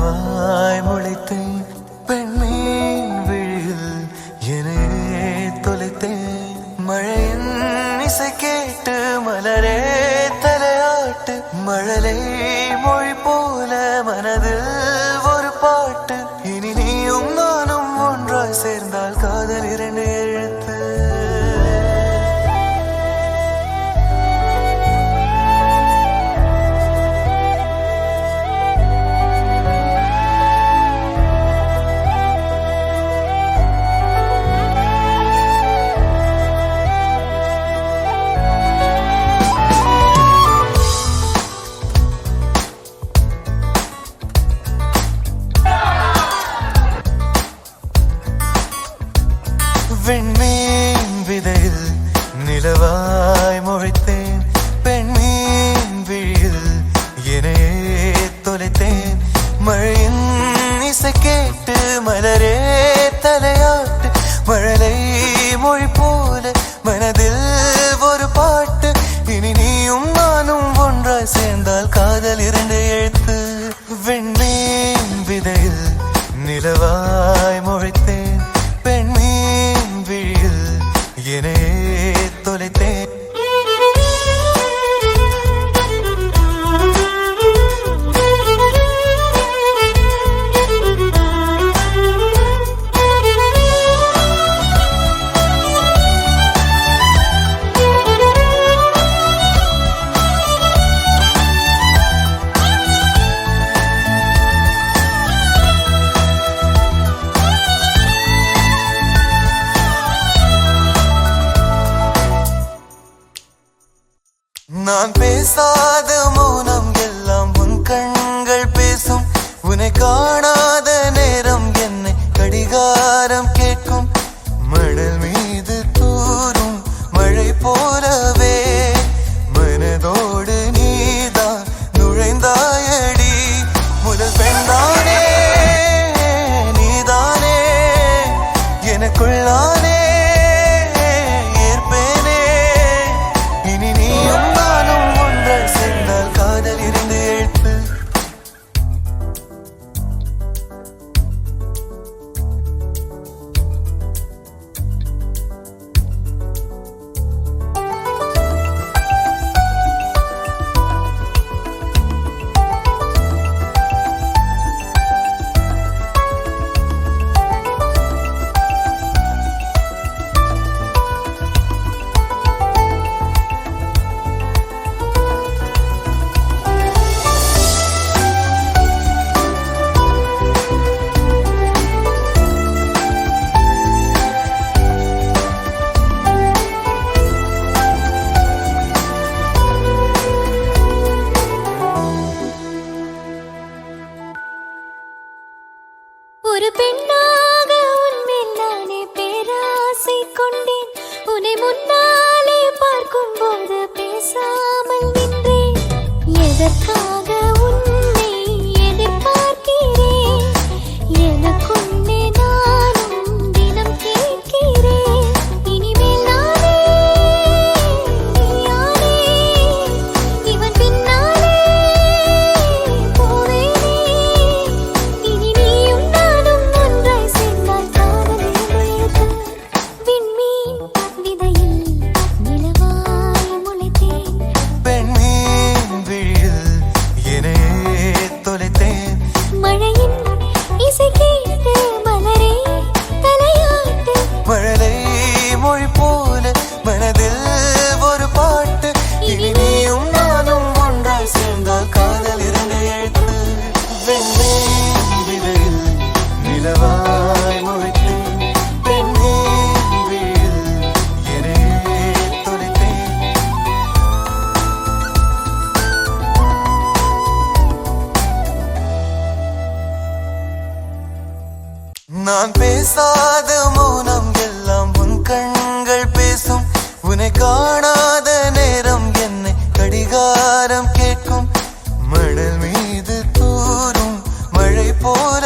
நிலவாய் முளைத்தேன் பெண்மீன் விழியில் என்னையே தொலைத்தேன் மழையின் இசை கேட்டு மலரே தலையாட்டு மழலை மொழி போல மனதில் ஒரு பாட்டு இனி நீயும் நானும் ஒன்றாய் சேர்ந்தால் காதல் இரண்டு எழுத்து வெண்மீன் விதையில் நிலவாய் முளைத்தேன் பெண்மீன் விழியில் என்னையே தொலைத்தேன் மழையின் இசை கேட்டு மலரே தலையாட்டு மழலை மொழி போல மனதில் ஒரு பாட்டு இனி நீயும் நானும் ஒன்றாய் சேர்ந்தால் காதல் இரண்டு எழுத்து வெண்மீன் விதையில் நிலவாய் முளைத்தேன் பெண்மீன் விழியில் என்னையே தொலைத்தேன் நான் பேசாத மௌனம் எல்லாம் உன் கண்கள் பேசும் உன்னை காணாத நேரம் என்னை கடிகாரம் கேட்கும் மணல் மீது தூரும் மழை போலவே மனதோடு நீதான் நுழைந்தாயடி முதல் பெண்தானே நீதானே எனக்குள்ளானே ஒரு பெண்ணாக உன்மேல் நானே பேராசை கொண்டேன் உன்னை முன்னாலே பார்க்கும் போது பேசாமல் நின்றேன் எதற்காக உன்னை எதிர்பார்க்கிறேன் எனக்குள்ளே நானும் தினம் கேட்கிறேன் இனிமேல் நானே நீயானே இவன் பின்னாலே போவேனே இனி நீயும் மழலை மொழி போல மனதில் ஒரு பாட்டு இனி நீயும் நானும் ஒன்றாய் சேர்ந்தால் காதல் இரண்டு எழுத்து வெண்மீன் விதையில் நிலவாய் முளைத்தேன் பெண்மீன் விழியில் என்னையே தொலைத்தேன் நான் பேசாத மௌனம் எல்லாம் உன் கண்கள் பேசும் உன்னை காணாத நேரம் என்னை கடிகாரம் கேட்கும் மணல் மீது தூரும் மழை போல